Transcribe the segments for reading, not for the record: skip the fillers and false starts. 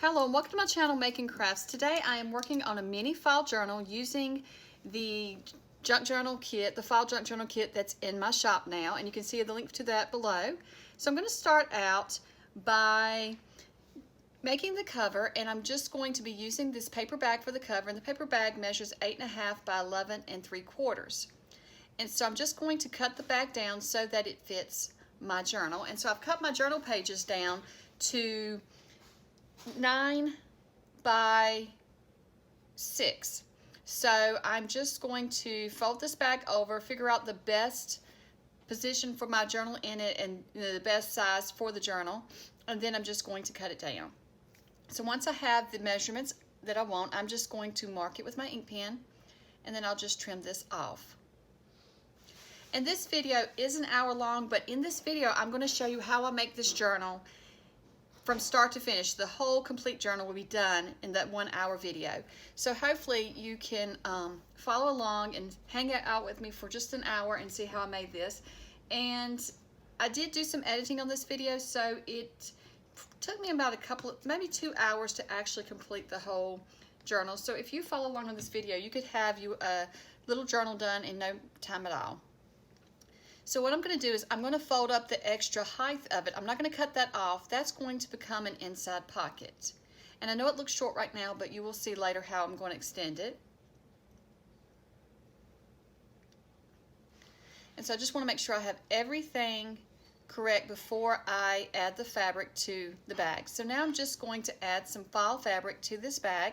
Hello and welcome to my channel, Making Crafts. Today I am working on a mini file journal using the junk journal kit, the file junk journal kit that's in my shop now, and you can see the link to that below. So I'm going to start out by making the cover, and I'm just going to be using this paper bag for the cover, and the paper bag measures 8.5 by 11 3/4. And so I'm just going to cut the bag down so that it fits my journal. And so I've cut my journal pages down to 9 by 6. So I'm just going to fold this bag over, figure out the best position for my journal in it and the best size for the journal, and then I'm just going to cut it down. So once I have the measurements that I want, I'm just going to mark it with my ink pen, and then I'll just trim this off. And this video is an hour long, but in this video I'm going to show you how I make this journal from start to finish. The whole complete journal will be done in that 1 hour video. So hopefully you can follow along and hang out with me for just an hour and see how I made this. And I did do some editing on this video, so it took me about maybe 2 hours to actually complete the whole journal. So if you follow along on this video, you could have a little journal done in no time at all. So what I'm going to do is I'm going to fold up the extra height of it. I'm not going to cut that off. That's going to become an inside pocket. And I know it looks short right now, but you will see later how I'm going to extend it. And so I just want to make sure I have everything correct before I add the fabric to the bag. So now I'm just going to add some file fabric to this bag.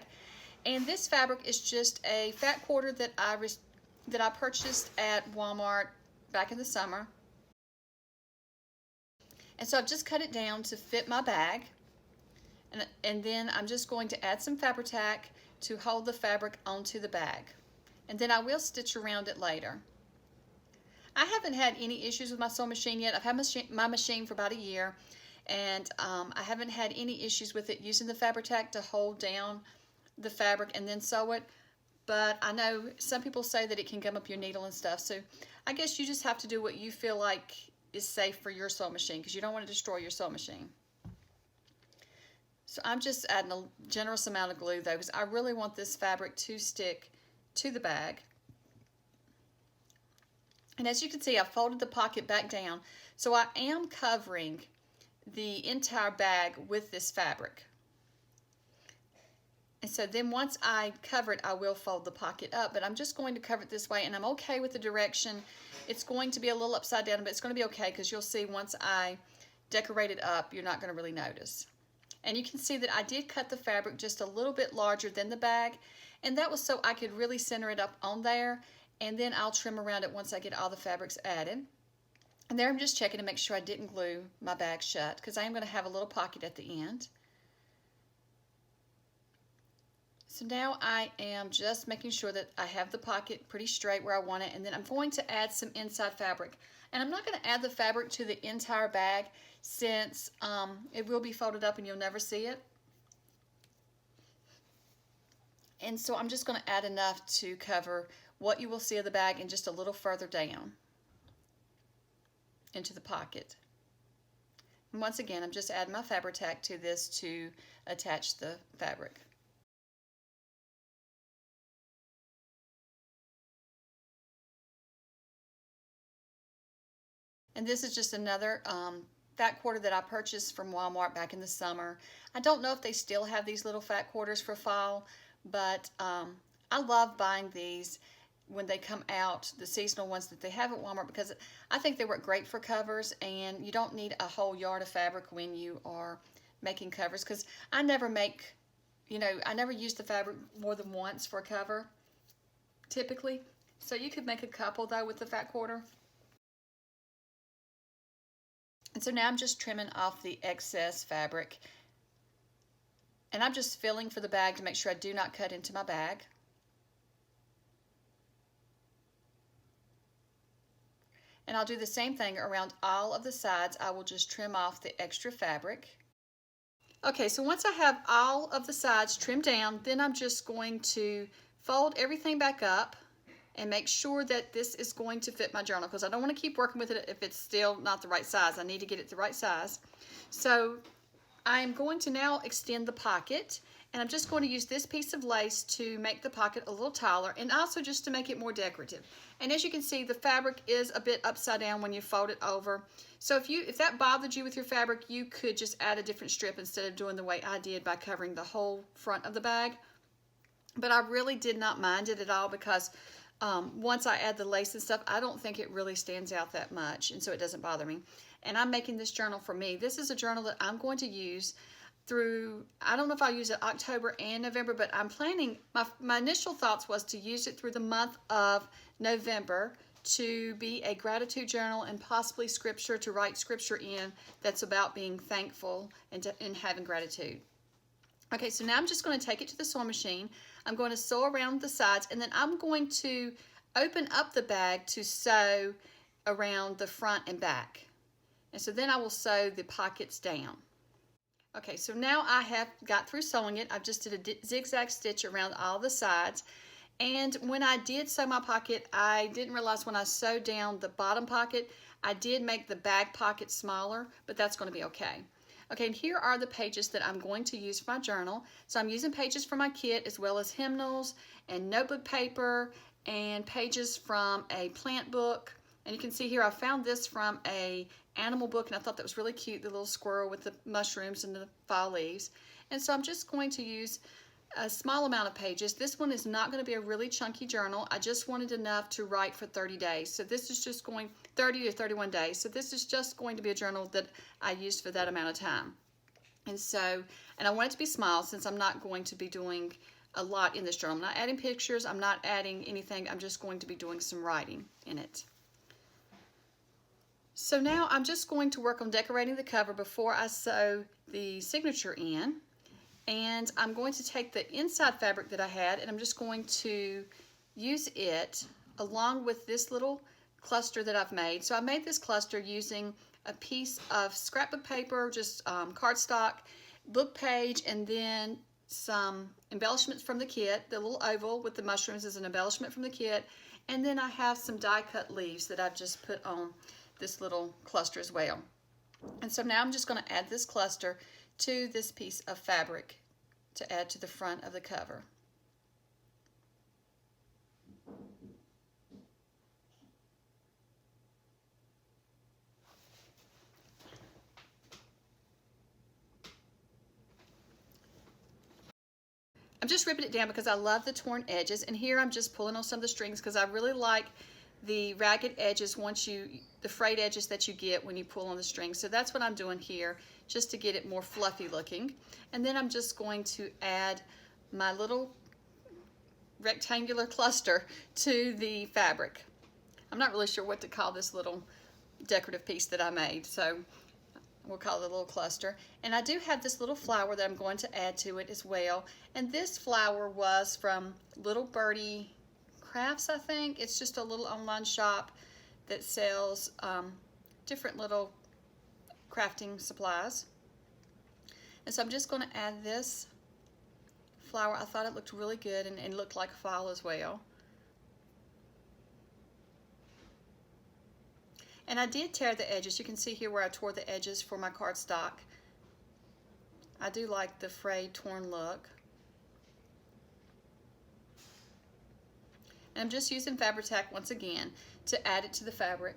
And this fabric is just a fat quarter that I purchased at Walmart back in the summer. And so I've just cut it down to fit my bag, and then I'm just going to add some Fabri-Tac to hold the fabric onto the bag, and then I will stitch around it later. I haven't had any issues with my sewing machine yet. I've had my machine for about a year, and I haven't had any issues with it using the Fabri-Tac to hold down the fabric and then sew it. But I know some people say that it can gum up your needle and stuff, so I guess you just have to do what you feel like is safe for your sewing machine, because you don't want to destroy your sewing machine. So I'm just adding a generous amount of glue though, because I really want this fabric to stick to the bag. And as you can see, I folded the pocket back down, so I am covering the entire bag with this fabric. And so then once I cover it, I will fold the pocket up, but I'm just going to cover it this way, and I'm okay with the direction. It's going to be a little upside down, but it's going to be okay, because you'll see once I decorate it up, you're not going to really notice. And you can see that I did cut the fabric just a little bit larger than the bag, and that was so I could really center it up on there, and then I'll trim around it once I get all the fabrics added. And there I'm just checking to make sure I didn't glue my bag shut, because I am going to have a little pocket at the end. So now I am just making sure that I have the pocket pretty straight where I want it, and then I'm going to add some inside fabric. And I'm not going to add the fabric to the entire bag, since it will be folded up and you'll never see it. And so I'm just going to add enough to cover what you will see of the bag and just a little further down into the pocket. And once again, I'm just adding my Fabri-Tac to this to attach the fabric. And this is just another fat quarter that I purchased from Walmart back in the summer. I don't know if they still have these little fat quarters for fall, but I love buying these when they come out, the seasonal ones that they have at Walmart, because I think they work great for covers, and you don't need a whole yard of fabric when you are making covers, because I never make, I never use the fabric more than once for a cover, typically. So you could make a couple, though, with the fat quarter. And so now I'm just trimming off the excess fabric, and I'm just filling for the bag to make sure I do not cut into my bag. And I'll do the same thing around all of the sides. I will just trim off the extra fabric. Okay, so once I have all of the sides trimmed down, then I'm just going to fold everything back up and make sure that this is going to fit my journal, because I don't want to keep working with it if it's still not the right size. I need to get it the right size. So I'm going to now extend the pocket, and I'm just going to use this piece of lace to make the pocket a little taller and also just to make it more decorative. And as you can see, the fabric is a bit upside down when you fold it over. So if that bothered you with your fabric, you could just add a different strip instead of doing the way I did by covering the whole front of the bag. But I really did not mind it at all because once I add the lace and stuff, I don't think it really stands out that much, and so it doesn't bother me. And I'm making this journal for me. This is a journal that I'm going to use through, I don't know if I'll use it October and November, but I'm planning, my initial thoughts was to use it through the month of November to be a gratitude journal and possibly scripture, to write scripture in that's about being thankful and having gratitude. Okay, so now I'm just going to take it to the sewing machine. I'm going to sew around the sides, and then I'm going to open up the bag to sew around the front and back. And so then I will sew the pockets down. Okay, so now I have got through sewing it. I've just did a zigzag stitch around all the sides. And when I did sew my pocket, I didn't realize when I sewed down the bottom pocket, I did make the bag pocket smaller, but that's going to be okay. Okay, and here are the pages that I'm going to use for my journal. So I'm using pages from my kit as well as hymnals and notebook paper and pages from a plant book. And you can see here I found this from a animal book, and I thought that was really cute, the little squirrel with the mushrooms and the fall leaves. And so I'm just going to use a small amount of pages. This one is not going to be a really chunky journal. I just wanted enough to write for 30 days. So this is just going 30 to 31 days. So this is just going to be a journal that I used for that amount of time. And I want it to be small since I'm not going to be doing a lot in this journal. I'm not adding pictures. I'm not adding anything. I'm just going to be doing some writing in it. So now I'm just going to work on decorating the cover before I sew the signature in. And I'm going to take the inside fabric that I had, and I'm just going to use it along with this little cluster that I've made. So I made this cluster using a piece of scrapbook paper, just cardstock, book page, and then some embellishments from the kit. The little oval with the mushrooms is an embellishment from the kit. And then I have some die cut leaves that I've just put on this little cluster as well. And so now I'm just going to add this cluster to this piece of fabric to add to the front of the cover. I'm just ripping it down because I love the torn edges, and here I'm just pulling on some of the strings because I really like the ragged edges the frayed edges that you get when you pull on the string. So that's what I'm doing here, just to get it more fluffy looking. And then I'm just going to add my little rectangular cluster to the fabric. I'm not really sure what to call this little decorative piece that I made, so we'll call it a little cluster. And I do have this little flower that I'm going to add to it as well. And this flower was from Little Birdie Crafts, I think. It's just a little online shop that sells different little crafting supplies. And so I'm just going to add this flower. I thought it looked really good and looked like fall as well. And I did tear the edges. You can see here where I tore the edges for my cardstock. I do like the frayed, torn look. And I'm just using Fabri-Tac once again to add it to the fabric.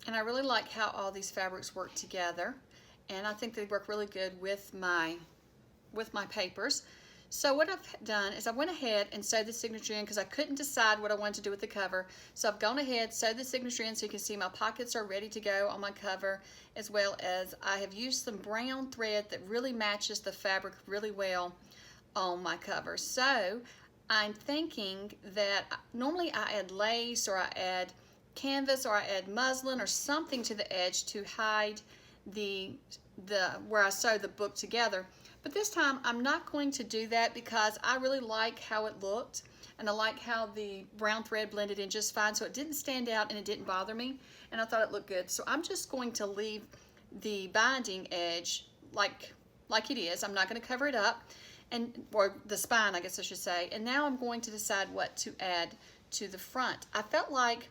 And I really like how all these fabrics work together, and I think they work really good with my papers. So what I've done is I went ahead and sewed the signature in because I couldn't decide what I wanted to do with the cover. So I've gone ahead, sewed the signature in so you can see my pockets are ready to go on my cover, as well as I have used some brown thread that really matches the fabric really well on my cover. So I'm thinking that normally I add lace or I add canvas or I add muslin or something to the edge to hide the where I sew the book together. But this time I'm not going to do that because I really like how it looked. and I like how the brown thread blended in just fine, so it didn't stand out and it didn't bother me, and I thought it looked good. So I'm just going to leave the binding edge like it is. I'm not going to cover it up, or the spine, I guess I should say. And now I'm going to decide what to add to the front. I felt like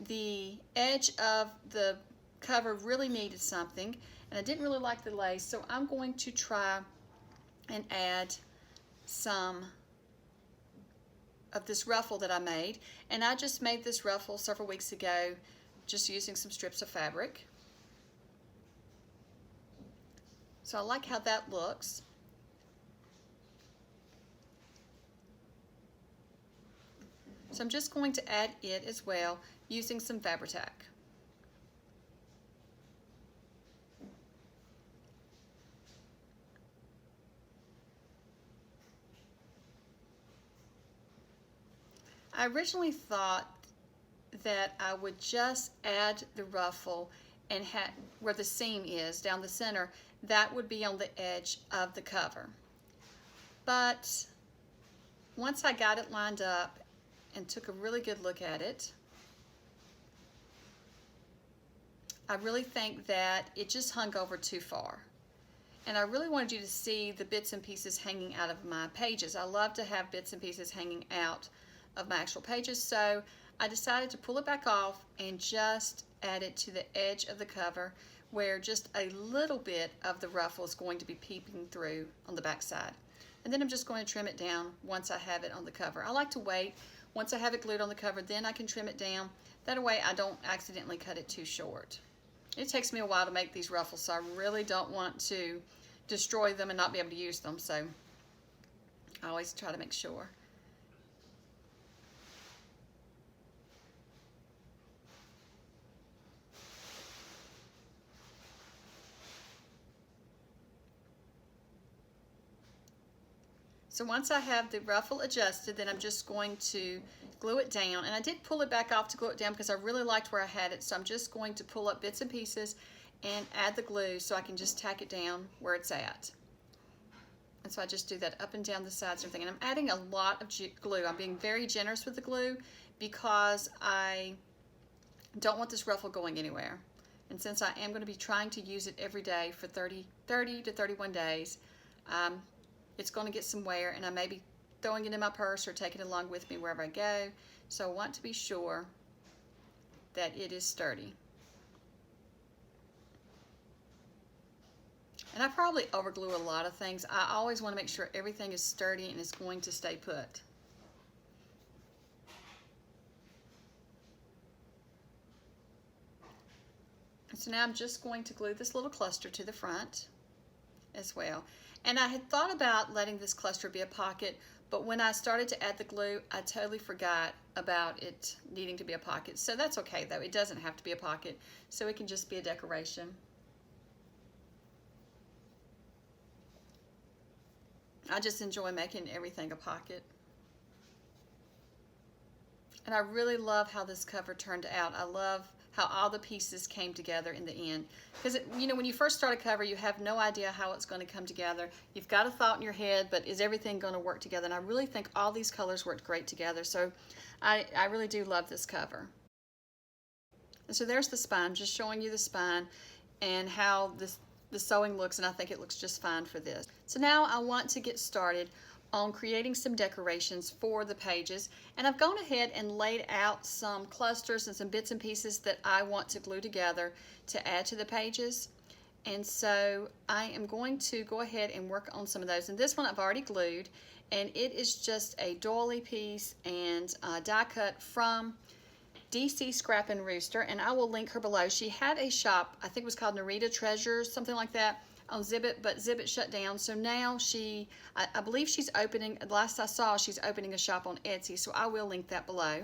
the edge of the cover really needed something, and I didn't really like the lace, so I'm going to try and add some of this ruffle that I made. And I just made this ruffle several weeks ago just using some strips of fabric. So I like how that looks. So I'm just going to add it as well using some Fabri-Tac. I originally thought that I would just add the ruffle and where the seam is down the center, that would be on the edge of the cover. But once I got it lined up and took a really good look at it, I really think that it just hung over too far. And I really wanted you to see the bits and pieces hanging out of my pages. I love to have bits and pieces hanging out of my actual pages, so I decided to pull it back off and just add it to the edge of the cover where just a little bit of the ruffle is going to be peeping through on the back side. And then I'm just going to trim it down once I have it on the cover. I like to wait. Once I have it glued on the cover, then I can trim it down. That way I don't accidentally cut it too short. It takes me a while to make these ruffles, so I really don't want to destroy them and not be able to use them, so I always try to make sure. So once I have the ruffle adjusted, then I'm just going to glue it down. And I did pull it back off to glue it down because I really liked where I had it. So I'm just going to pull up bits and pieces and add the glue so I can just tack it down where it's at. And so I just do that up and down the sides and everything. And I'm adding a lot of glue. I'm being very generous with the glue because I don't want this ruffle going anywhere. And since I am going to be trying to use it every day for 30 to 31 days, it's going to get some wear, and I may be throwing it in my purse or taking it along with me wherever I go. So I want to be sure that it is sturdy. And I probably overglue a lot of things. I always want to make sure everything is sturdy and is going to stay put. So now I'm just going to glue this little cluster to the front as well. And I had thought about letting this cluster be a pocket, but when I started to add the glue, I totally forgot about it needing to be a pocket. So that's okay though, it doesn't have to be a pocket, so it can just be a decoration. I just enjoy making everything a pocket. And I really love how this cover turned out. I love how all the pieces came together in the end. Because, you know, when you first start a cover, you have no idea how it's going to come together. You've got a thought in your head, but is everything going to work together? And I really think all these colors worked great together. So I really do love this cover. And so there's the spine, just showing you the spine and how the sewing looks, and I think it looks just fine for this. So now I want to get started on creating some decorations for the pages, and I've gone ahead and laid out some clusters and some bits and pieces that I want to glue together to add to the pages. And so I am going to go ahead and work on some of those. And this one I've already glued, and it is just a doily piece and die cut from DC Scrap and Rooster, and I will link her below. She had a shop, I think it was called Narita Treasures, something like that, on Zibbit, but Zibbit shut down. So now I believe she's opening, last I saw, she's opening a shop on Etsy, so I will link that below.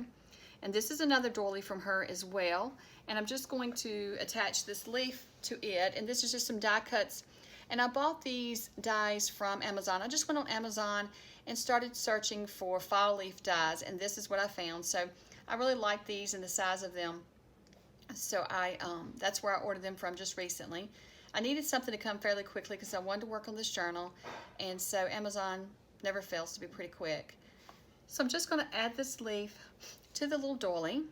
And this is another doily from her as well, and I'm just going to attach this leaf to it, and this is just some die cuts. And I bought these dies from Amazon. I just went on Amazon and started searching for fall leaf dies, and this is what I found. So I really like these and the size of them, so that's where I ordered them from just recently. I needed something to come fairly quickly because I wanted to work on this journal, and so Amazon never fails to be pretty quick. So I'm just going to add this leaf to the little doily,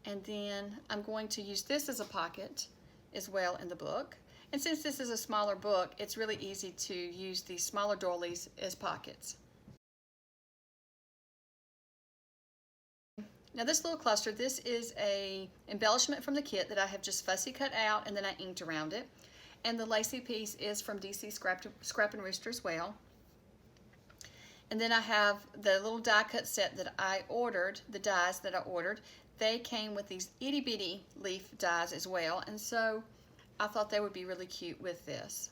and then I'm going to use this as a pocket as well in the book. And since this is a smaller book, it's really easy to use these smaller doilies as pockets. Now this little cluster, this is a embellishment from the kit that I have just fussy cut out and then I inked around it. And the lacy piece is from DC Scrap and Rooster as well. And then I have the little die cut set that I ordered, the dies that I ordered. They came with these itty bitty leaf dies as well, and so I thought they would be really cute with this.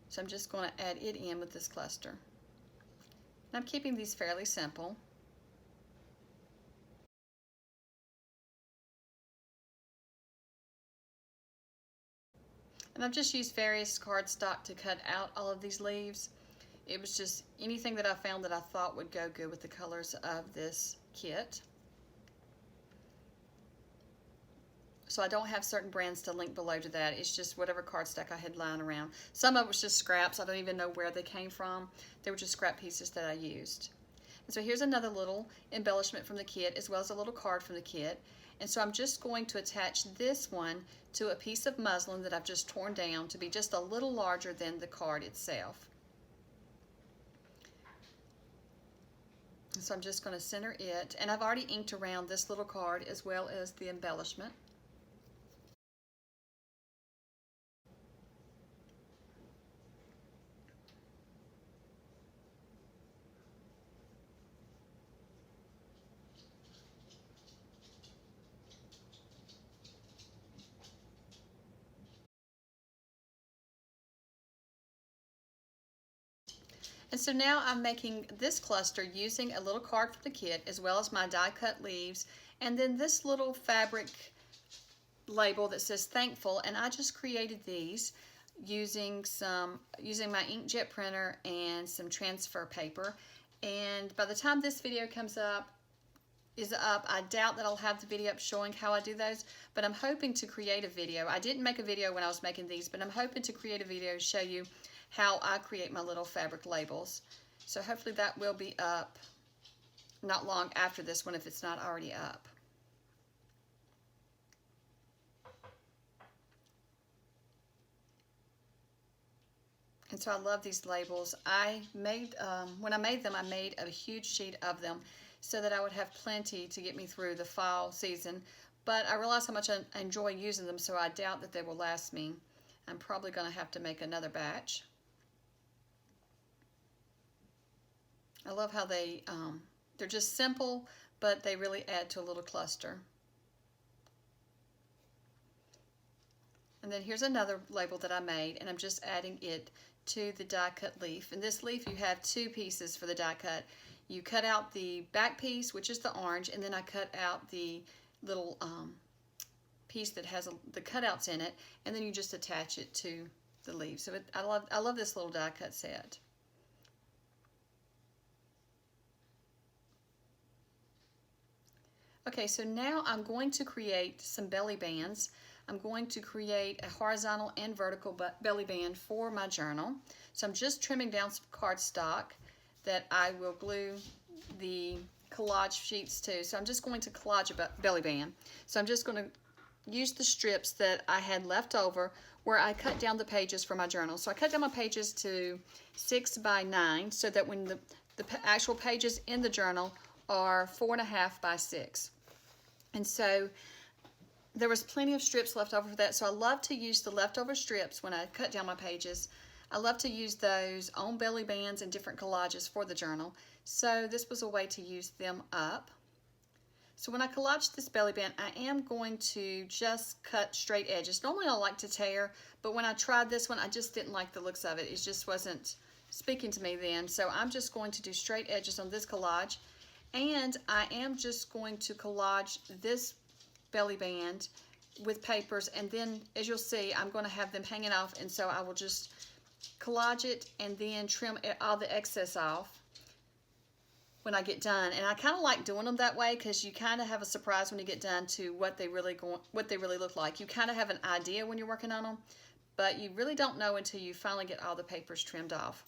So I'm just going to add it in with this cluster. And I'm keeping these fairly simple. And I've just used various cardstock to cut out all of these leaves. It was just anything that I found that I thought would go good with the colors of this kit. So I don't have certain brands to link below to that. It's just whatever cardstock I had lying around. Some of it was just scraps. I don't even know where they came from. They were just scrap pieces that I used. And so here's another little embellishment from the kit, as well as a little card from the kit. And so I'm just going to attach this one to a piece of muslin that I've just torn down to be just a little larger than the card itself. So I'm just going to center it, and I've already inked around this little card as well as the embellishment. And so now I'm making this cluster using a little card from the kit as well as my die cut leaves, and then this little fabric label that says thankful, and I just created these using my inkjet printer and some transfer paper. And by the time this video is up, I doubt that I'll have the video up showing how I do those, but I'm hoping to create a video. I didn't make a video when I was making these, but I'm hoping to create a video to show you how I create my little fabric labels. So hopefully that will be up not long after this one if it's not already up. And so I love these labels. When I made them, I made a huge sheet of them so that I would have plenty to get me through the fall season. But I realize how much I enjoy using them, so I doubt that they will last me. I'm probably going to have to make another batch. I love how they're just simple, but they really add to a little cluster. And then here's another label that I made, and I'm just adding it to the die cut leaf. In this leaf you have two pieces for the die cut. You cut out the back piece, which is the orange, and then I cut out the little piece that has the cutouts in it, and then you just attach it to the leaf. So I love this little die cut set. Okay, so now I'm going to create some belly bands. I'm going to create a horizontal and vertical belly band for my journal. So I'm just trimming down some cardstock that I will glue the collage sheets to. So I'm just going to collage a belly band. So I'm just going to use the strips that I had left over where I cut down the pages for my journal. So I cut down my pages to 6 by 9 so that when the actual pages in the journal are 4.5 by 6. And so there was plenty of strips left over for that, so I love to use the leftover strips when I cut down my pages. I love to use those on belly bands and different collages for the journal, so this was a way to use them up. So when I collage this belly band, I am going to just cut straight edges. Normally I like to tear, but when I tried this one, I just didn't like the looks of it. It just wasn't speaking to me then, so I'm just going to do straight edges on this collage. And I am just going to collage this belly band with papers, and then as you'll see, I'm going to have them hanging off, and so I will just collage it and then trim all the excess off when I get done. And I kind of like doing them that way because you kind of have a surprise when you get done to what they really look like. You kind of have an idea when you're working on them, but you really don't know until you finally get all the papers trimmed off.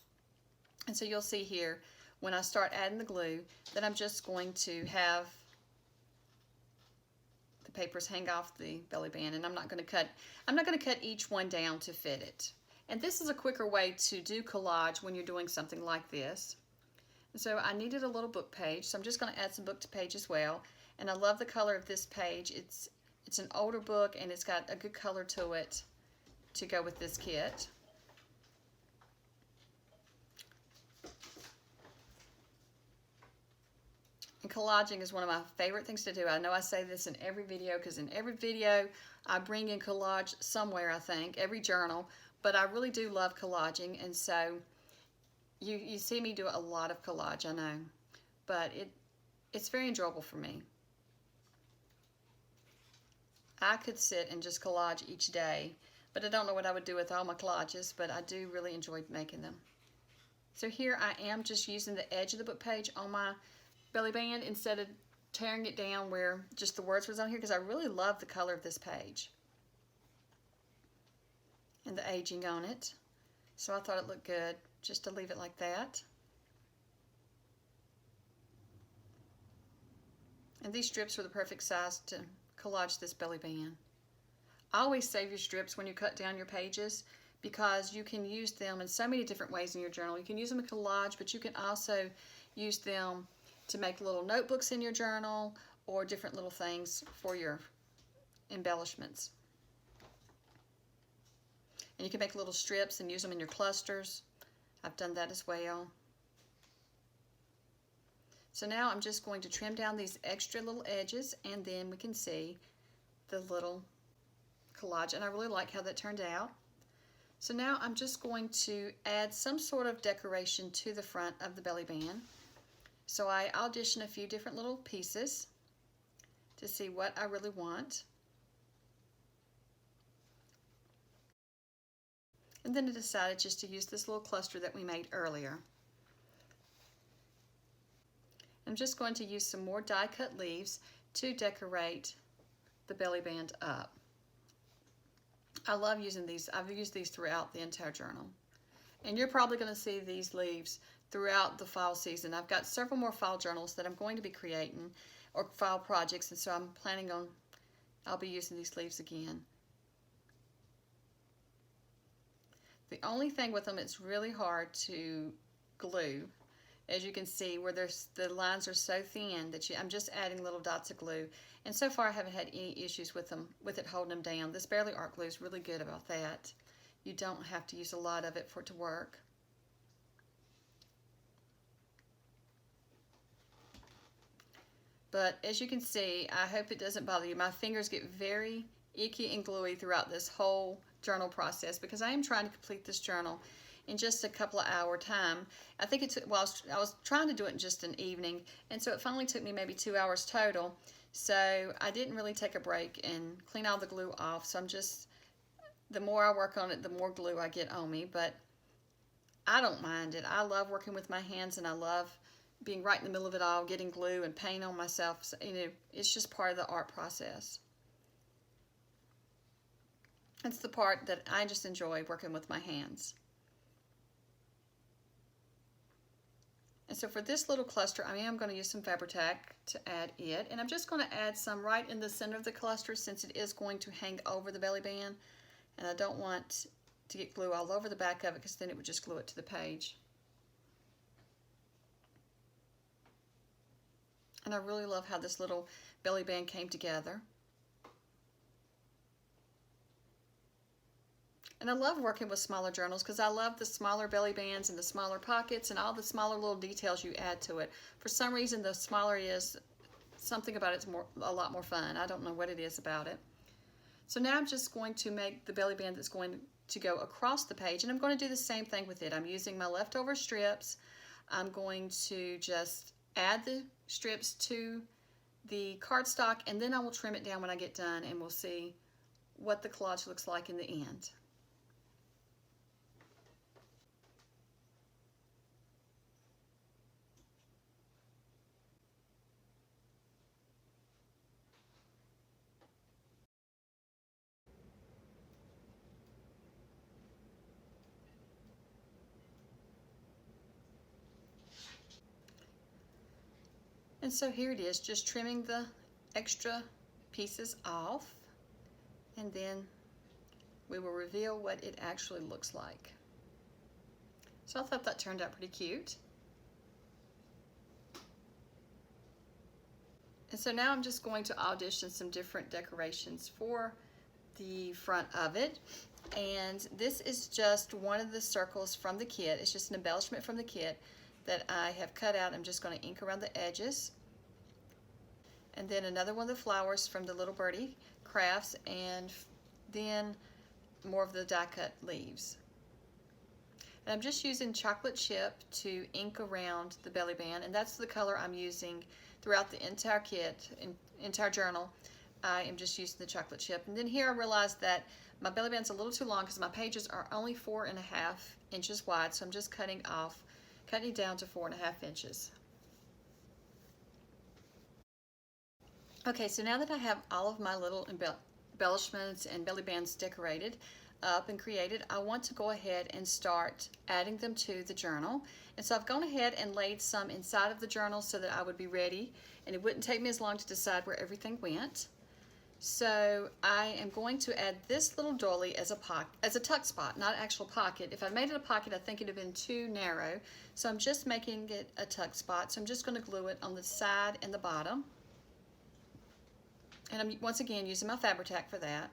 And so you'll see here, when I start adding the glue that I'm just going to have the papers hang off the belly band, and I'm not going to cut each one down to fit it. And this is a quicker way to do collage when you're doing something like this. And so I needed a little book page, so I'm just going to add some book to page as well. And I love the color of this page. It's an older book, and it's got a good color to it to go with this kit. And collaging is one of my favorite things to do. I know I say this in every video, because in every video I bring in collage somewhere, I think, every journal. But I really do love collaging, and so you see me do a lot of collage, I know. But it's very enjoyable for me. I could sit and just collage each day, but I don't know what I would do with all my collages, but I do really enjoy making them. So here I am just using the edge of the book page on my belly band instead of tearing it down where just the words was on here, because I really love the color of this page and the aging on it. So I thought it looked good just to leave it like that. And these strips were the perfect size to collage this belly band. Always save your strips when you cut down your pages, because you can use them in so many different ways in your journal. You can use them in collage, but you can also use them to make little notebooks in your journal or different little things for your embellishments. And you can make little strips and use them in your clusters. I've done that as well. So now I'm just going to trim down these extra little edges, and then we can see the little collage. And I really like how that turned out. So now I'm just going to add some sort of decoration to the front of the belly band. So I auditioned a few different little pieces to see what I really want. And then I decided just to use this little cluster that we made earlier. I'm just going to use some more die cut leaves to decorate the belly band up. I love using these. I've used these throughout the entire journal. And you're probably going to see these leaves throughout the fall season. I've got several more fall journals that I'm going to be creating, or fall projects, and so I'm planning on, I'll be using these leaves again. The only thing with them, it's really hard to glue. As you can see, where the lines are so thin that I'm just adding little dots of glue. And so far I haven't had any issues with it holding them down. This Barely Art glue is really good about that. You don't have to use a lot of it for it to work. But as you can see, I hope it doesn't bother you. My fingers get very icky and gluey throughout this whole journal process, because I am trying to complete this journal in just a couple of hour time. I think it took, well, I was trying to do it in just an evening, and so it finally took me maybe 2 hours total. So I didn't really take a break and clean all the glue off. So I'm just, the more I work on it, the more glue I get on me, but I don't mind it. I love working with my hands, and I love being right in the middle of it all, getting glue and paint on myself. So, you know, it's just part of the art process. It's the part that I just enjoy, working with my hands. And so for this little cluster, I am going to use some Fabri-Tac to add it. And I'm just going to add some right in the center of the cluster, since it is going to hang over the belly band. And I don't want to get glue all over the back of it, because then it would just glue it to the page. And I really love how this little belly band came together. And I love working with smaller journals, because I love the smaller belly bands and the smaller pockets and all the smaller little details you add to it. For some reason, the smaller it is, something about it's a lot more fun. I don't know what it is about it. So now I'm just going to make the belly band that's going to go across the page, and I'm going to do the same thing with it. I'm using my leftover strips. I'm going to just add the strips to the cardstock, and then I will trim it down when I get done, and we'll see what the collage looks like in the end. And so here it is, just trimming the extra pieces off, and then we will reveal what it actually looks like. So I thought that turned out pretty cute. And so now I'm just going to audition some different decorations for the front of it. And this is just one of the circles from the kit. It's just an embellishment from the kit that I have cut out. I'm just going to ink around the edges. And then another one of the flowers from the Little Birdie Crafts, and then more of the die cut leaves. And I'm just using chocolate chip to ink around the belly band, and that's the color I'm using throughout the entire kit, entire journal. I am just using the chocolate chip. And then here I realized that my belly band's a little too long because my pages are only 4.5 inches wide, so I'm just cutting it down to 4.5 inches. Okay, so now that I have all of my little embellishments and belly bands decorated up and created, I want to go ahead and start adding them to the journal. And so I've gone ahead and laid some inside of the journal so that I would be ready and it wouldn't take me as long to decide where everything went. So I am going to add this little doily as a tuck spot, not an actual pocket. If I made it a pocket, I think it would have been too narrow. So I'm just making it a tuck spot. So I'm just going to glue it on the side and the bottom. And I'm once again using my Fabri-Tac for that.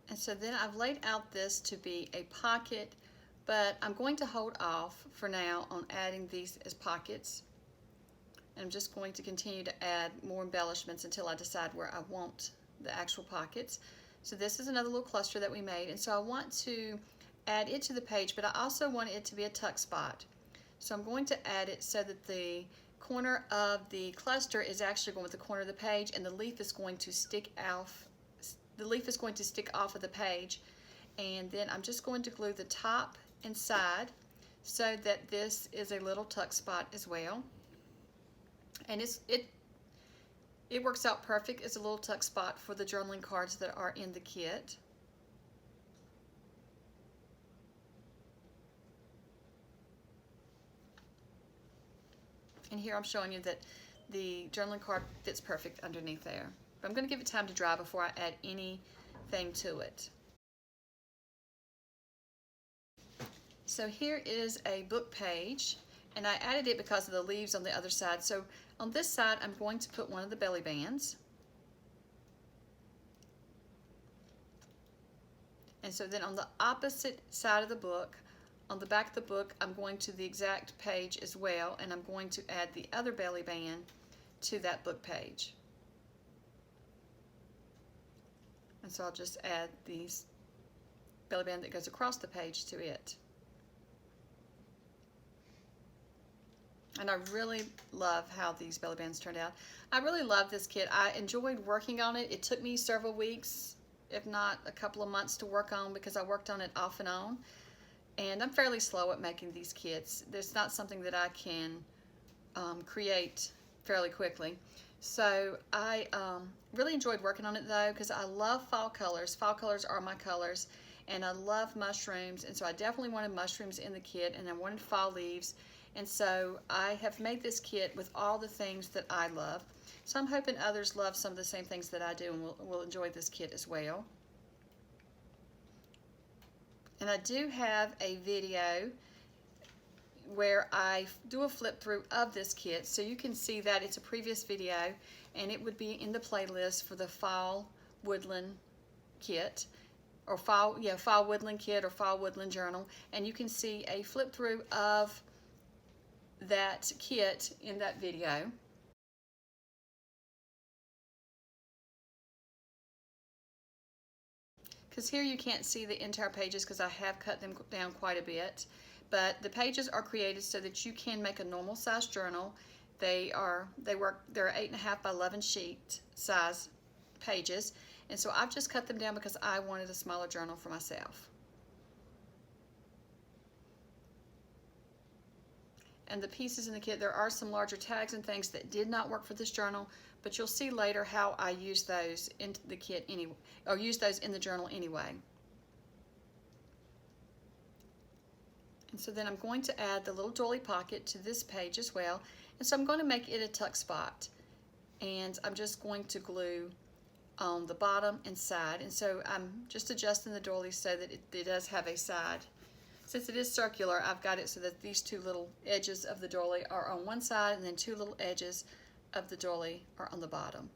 And so then I've laid out this to be a pocket, but I'm going to hold off for now on adding these as pockets. And I'm just going to continue to add more embellishments until I decide where I want the actual pockets. So this is another little cluster that we made, and so I want to add it to the page, but I also want it to be a tuck spot. So I'm going to add it so that the corner of the cluster is actually going with the corner of the page, and the leaf is going to stick off. The leaf is going to stick off of the page, and then I'm just going to glue the top and side so that this is a little tuck spot as well. And it works out perfect as a little tuck spot for the journaling cards that are in the kit. And here I'm showing you that the journaling card fits perfect underneath there. But I'm going to give it time to dry before I add anything to it. So here is a book page, and I added it because of the leaves on the other side. So on this side, I'm going to put one of the belly bands. And so then on the opposite side of the book, on the back of the book, I'm going to the exact page as well, and I'm going to add the other belly band to that book page. And so I'll just add the belly band that goes across the page to it. And I really love how these belly bands turned out. I really love this kit. I enjoyed working on it. It took me several weeks, if not a couple of months to work on, because I worked on it off and on. And I'm fairly slow at making these kits. There's not something that I can create fairly quickly. So I really enjoyed working on it though, because I love fall colors. Fall colors are my colors, and I love mushrooms, and so I definitely wanted mushrooms in the kit, and I wanted fall leaves. And so I have made this kit with all the things that I love. So I'm hoping others love some of the same things that I do and will enjoy this kit as well. And I do have a video where I do a flip through of this kit, so you can see that it's a previous video, and it would be in the playlist for the Fall Woodland Kit, or Fall Woodland Kit or Fall Woodland Journal, and you can see a flip through of that kit in that video. Because here you can't see the entire pages because I have cut them down quite a bit. But the pages are created so that you can make a normal size journal. They're 8.5 by 11 sheet size pages. And so I've just cut them down because I wanted a smaller journal for myself. And the pieces in the kit, there are some larger tags and things that did not work for this journal, but you'll see later how I use those into the kit anyway, or use those in the journal anyway. And so then I'm going to add the little doily pocket to this page as well. And so I'm going to make it a tuck spot. And I'm just going to glue on the bottom and side. And so I'm just adjusting the doily so that it does have a side. Since it is circular, I've got it so that these two little edges of the doily are on one side and then two little edges of the doily are on the bottom.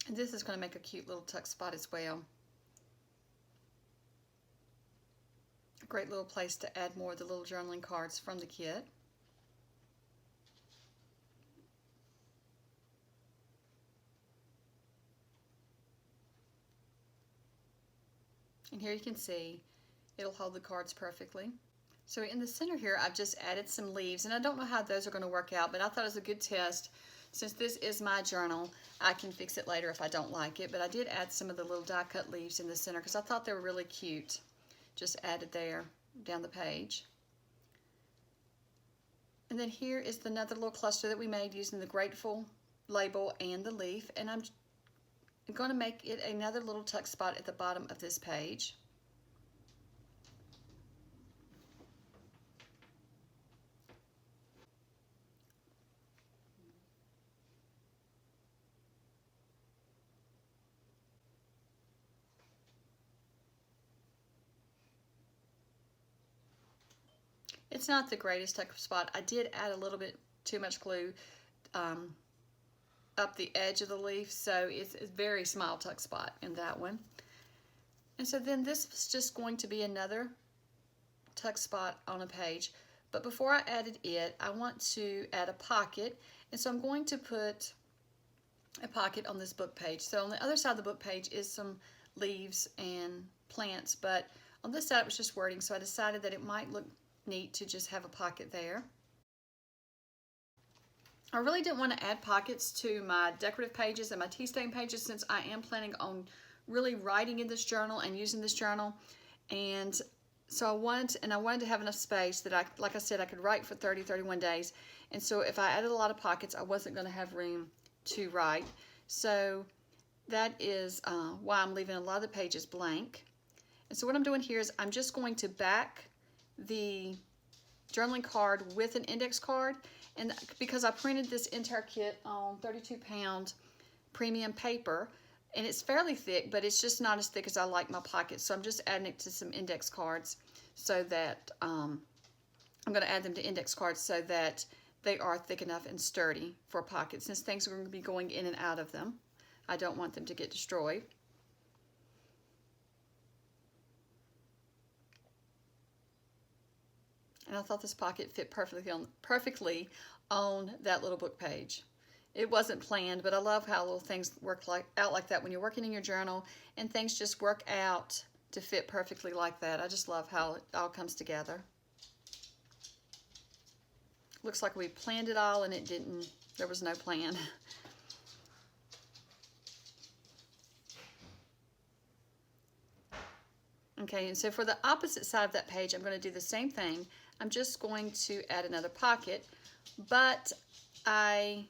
And this is going to make a cute little tuck spot as well. A great little place to add more of the little journaling cards from the kit. And here you can see it'll hold the cards perfectly. So in the center here, I've just added some leaves, and I don't know how those are going to work out, but I thought it was a good test. Since this is my journal, I can fix it later if I don't like it, but I did add some of the little die cut leaves in the center because I thought they were really cute. Just added there down the page. And then here is another little cluster that we made using the Grateful label and the leaf, and I'm going to make it another little tuck spot at the bottom of this page. It's not the greatest tuck spot. I did add a little bit too much glue up the edge of the leaf, so it's a very small tuck spot in that one. And so then this was just going to be another tuck spot on a page, but before I added it, I want to add a pocket, and so I'm going to put a pocket on this book page. So on the other side of the book page is some leaves and plants, but on this side it was just wording, so I decided that it might look neat to just have a pocket there. I really didn't want to add pockets to my decorative pages and my tea stain pages since I am planning on really writing in this journal and using this journal, and so I wanted to have enough space that like I said, I could write for 31 days, and so if I added a lot of pockets, I wasn't going to have room to write. So that is why I'm leaving a lot of the pages blank. And so what I'm doing here is I'm just going to back the journaling card with an index card, and because I printed this entire kit on 32-pound premium paper, and it's fairly thick, but it's just not as thick as I like my pockets, so I'm just adding it to some index cards so that I'm going to add them to index cards so that they are thick enough and sturdy for pockets, since things are going to be going in and out of them. I don't want them to get destroyed. And I thought this pocket fit perfectly on that little book page. It wasn't planned, but I love how little things work out like that when you're working in your journal and things just work out to fit perfectly like that. I just love how it all comes together. Looks like we planned it all and it didn't. There was no plan. Okay, and so for the opposite side of that page, I'm going to do the same thing. I'm just going to add another pocket, but I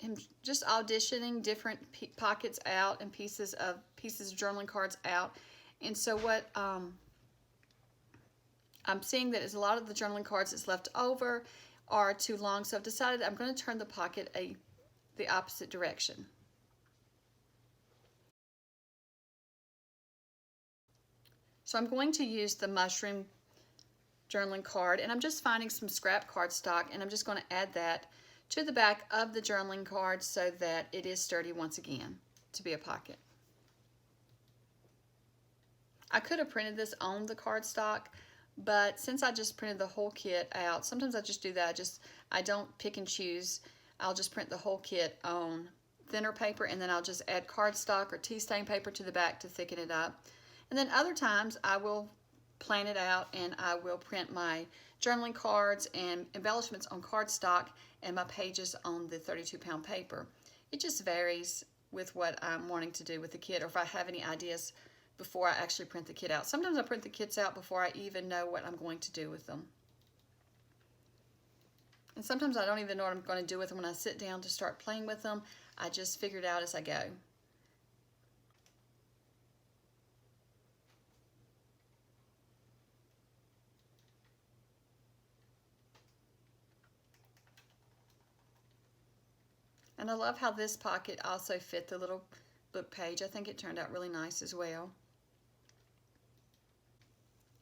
am just auditioning different pockets out and pieces of journaling cards out. And so what I'm seeing that is a lot of the journaling cards that's left over are too long, so I've decided I'm going to turn the pocket the opposite direction. So I'm going to use the mushroom journaling card, and I'm just finding some scrap cardstock, and I'm just going to add that to the back of the journaling card so that it is sturdy once again to be a pocket. I could have printed this on the cardstock, but since I just printed the whole kit out, sometimes I just do that. I don't pick and choose. I'll just print the whole kit on thinner paper, and then I'll just add cardstock or tea stain paper to the back to thicken it up. And then other times I will plan it out and I will print my journaling cards and embellishments on cardstock and my pages on the 32-pound paper. It just varies with what I'm wanting to do with the kit, or if I have any ideas before I actually print the kit out. Sometimes I print the kits out before I even know what I'm going to do with them. And sometimes I don't even know what I'm going to do with them when I sit down to start playing with them. I just figure it out as I go. And I love how this pocket also fit the little book page. I think it turned out really nice as well.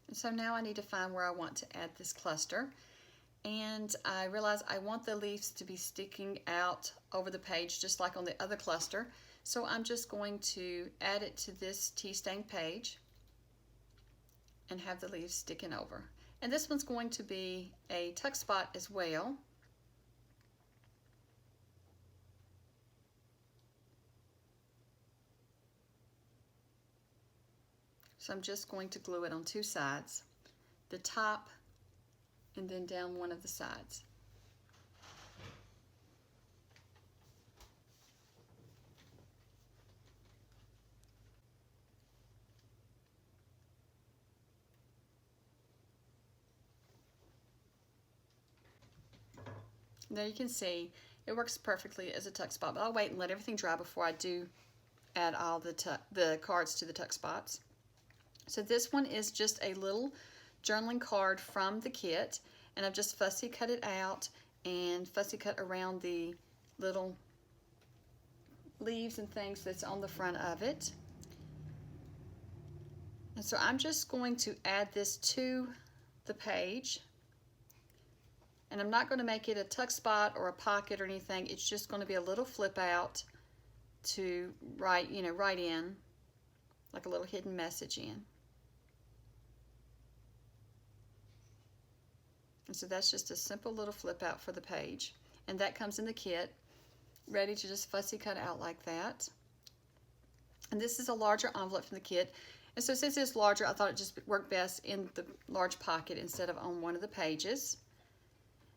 And so now I need to find where I want to add this cluster. And I realize I want the leaves to be sticking out over the page just like on the other cluster. So I'm just going to add it to this tea stained page and have the leaves sticking over. And this one's going to be a tuck spot as well. So I'm just going to glue it on two sides, the top and then down one of the sides. There you can see it works perfectly as a tuck spot, but I'll wait and let everything dry before I do add all the cards to the tuck spots. So this one is just a little journaling card from the kit, and I've just fussy cut it out and fussy cut around the little leaves and things that's on the front of it. And so I'm just going to add this to the page, and I'm not going to make it a tuck spot or a pocket or anything. It's just going to be a little flip out to write in, like a little hidden message in. And so that's just a simple little flip out for the page. And that comes in the kit, ready to just fussy cut out like that. And this is a larger envelope from the kit. And so since it's larger, I thought it just worked best in the large pocket instead of on one of the pages.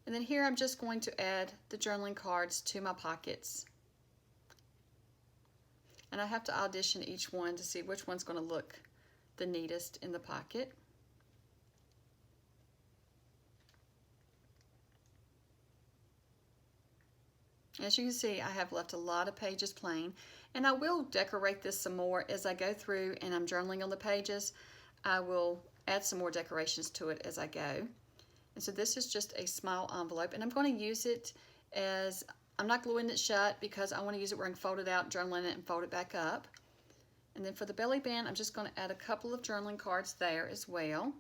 And then here I'm just going to add the journaling cards to my pockets. And I have to audition each one to see which one's going to look the neatest in the pocket. As you can see, I have left a lot of pages plain, and I will decorate this some more as I go through and I'm journaling on the pages. I will add some more decorations to it as I go. And so this is just a small envelope, and I'm going to use it as, I'm not gluing it shut because I want to use it where I can fold it out, journal in it, and fold it back up. And then for the belly band, I'm just going to add a couple of journaling cards there as well.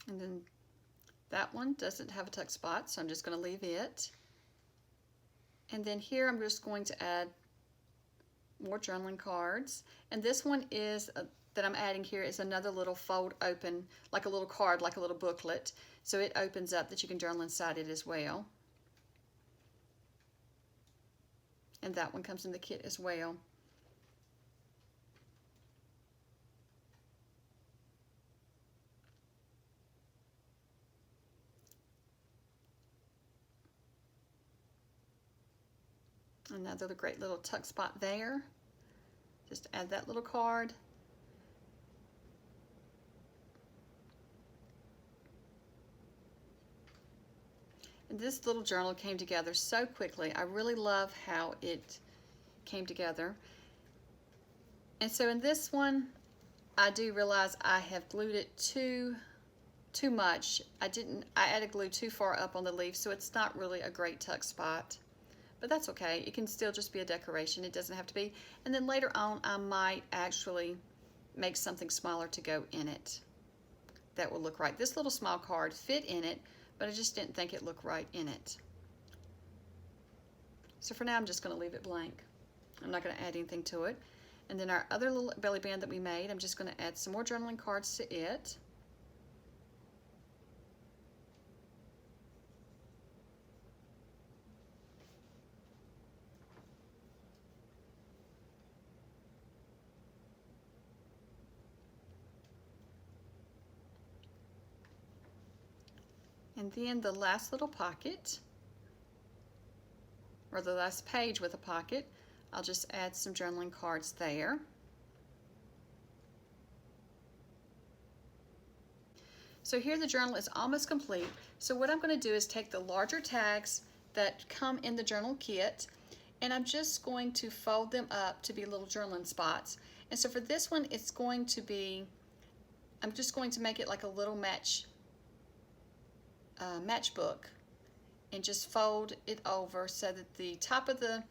And then that one doesn't have a tuck spot, so I'm just going to leave it. And then here I'm just going to add more journaling cards. And this one is that I'm adding here is another little fold open, like a little card, like a little booklet. So it opens up that you can journal inside it as well. And that one comes in the kit as well. Another great little tuck spot there. Just add that little card. And this little journal came together so quickly. I really love how it came together. And so in this one, I do realize I have glued it too much. I added glue too far up on the leaf, so it's not really a great tuck spot. But that's okay. It can still just be a decoration. It doesn't have to be. And then later on, I might actually make something smaller to go in it that will look right. This little small card fit in it, but I just didn't think it looked right in it. So for now, I'm just going to leave it blank. I'm not going to add anything to it. And then our other little belly band that we made, I'm just going to add some more journaling cards to it. And then the last little pocket, or the last page with a pocket, I'll just add some journaling cards there. So here the journal is almost complete. So what I'm going to do is take the larger tags that come in the journal kit, and I'm just going to fold them up to be little journaling spots. And so for this one, it's going to be, I'm just going to make it like a little matchbook, and just fold it over so that the top of the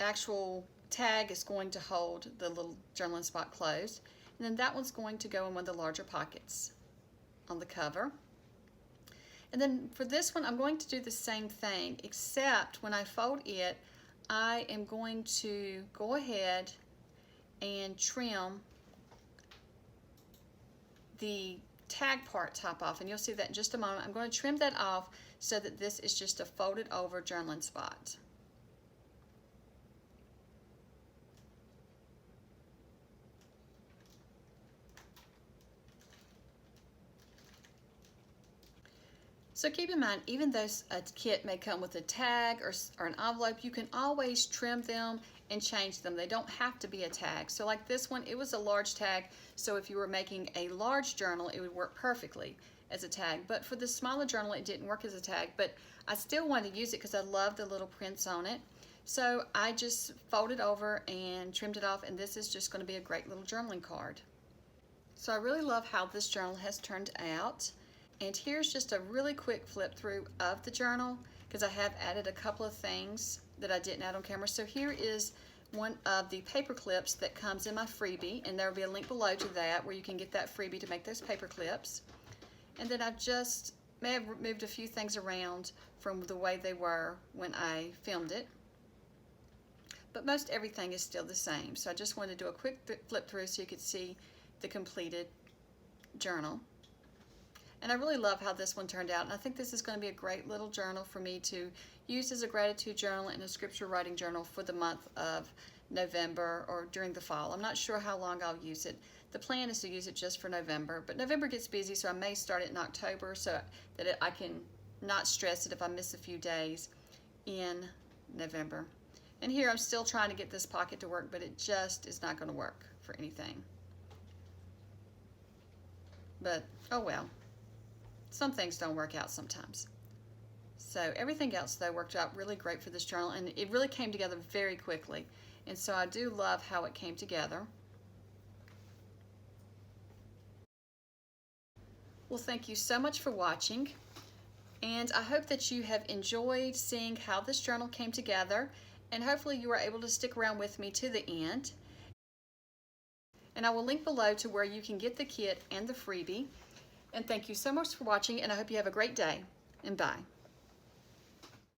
actual tag is going to hold the little journaling spot closed. And then that one's going to go in one of the larger pockets on the cover. And then for this one, I'm going to do the same thing, except when I fold it, I am going to go ahead and trim the tag part top off, and you'll see that in just a moment. I'm going to trim that off so that this is just a folded over journaling spot. So keep in mind, even though a kit may come with a tag or an envelope, you can always trim them and change them. They don't have to be a tag. So like this one, it was a large tag, so if you were making a large journal, it would work perfectly as a tag. But for the smaller journal, it didn't work as a tag, but I still wanted to use it because I love the little prints on it. So I just folded over and trimmed it off, and this is just going to be a great little journaling card. So I really love how this journal has turned out. And here's just a really quick flip through of the journal, because I have added a couple of things that I didn't add on camera. So here is one of the paper clips that comes in my freebie, and there will be a link below to that where you can get that freebie to make those paper clips. And then I just may have moved a few things around from the way they were when I filmed it, but most everything is still the same. So I just wanted to do a quick flip through so you could see the completed journal. And I really love how this one turned out, and I think this is going to be a great little journal for me to use as a gratitude journal and a scripture writing journal for the month of November or during the fall. I'm not sure how long I'll use it. The plan is to use it just for November, but November gets busy, so I may start it in October so that I can not stress it if I miss a few days in November. And here I'm still trying to get this pocket to work, but it just is not going to work for anything. But oh well. Some things don't work out sometimes. So everything else though worked out really great for this journal, and it really came together very quickly. And so I do love how it came together. Well, thank you so much for watching, and I hope that you have enjoyed seeing how this journal came together, and hopefully you were able to stick around with me to the end. And I will link below to where you can get the kit and the freebie. And thank you so much for watching, and I hope you have a great day, and bye.